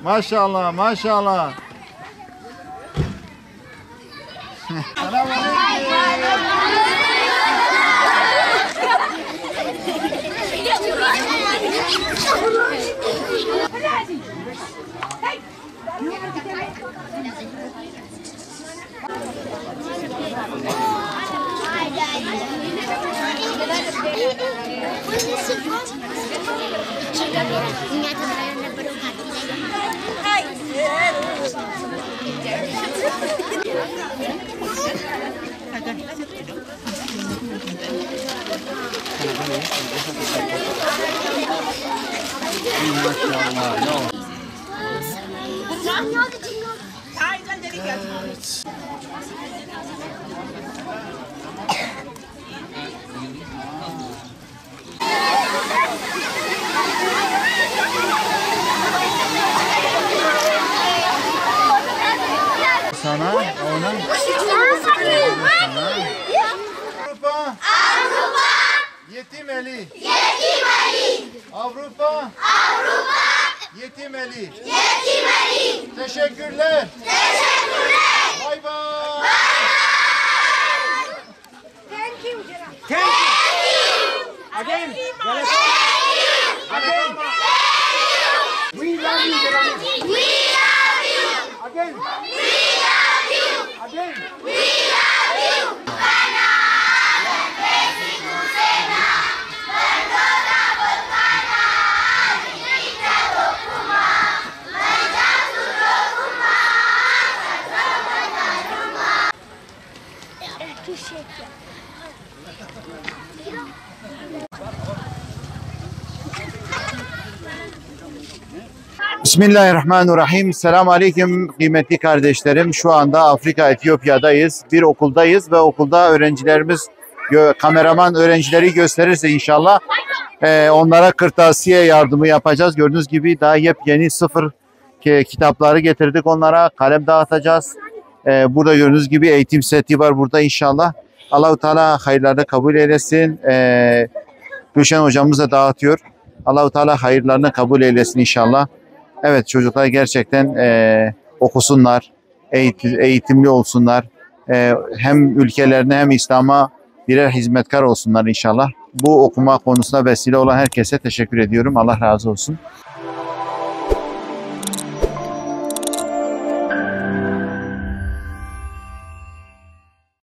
Maşallah, maşallah. Sana, ona. Avrupa. Yetim eli. Avrupa. Yetim eli. Teşekkürler. Bay bay. Thank you. Again. Again. We love you, Jeremy. Again. Again. Bismillahirrahmanirrahim. Selamun Aleyküm kıymetli kardeşlerim. Şu anda Afrika, Etiyopya'dayız. Bir okuldayız ve okulda öğrencilerimiz, kameraman öğrencileri gösterirse inşallah onlara kırtasiye yardımı yapacağız. Gördüğünüz gibi daha yepyeni sıfır kitapları getirdik onlara. Kalem dağıtacağız. Burada gördüğünüz gibi eğitim seti var burada inşallah. Allah-u Teala hayırlarını kabul eylesin. Gülşen hocamız da dağıtıyor. Allah-u Teala hayırlarını kabul eylesin inşallah. Evet, çocuklar gerçekten okusunlar, eğitimli olsunlar. Hem ülkelerine hem İslam'a birer hizmetkar olsunlar inşallah. Bu okuma konusuna vesile olan herkese teşekkür ediyorum. Allah razı olsun.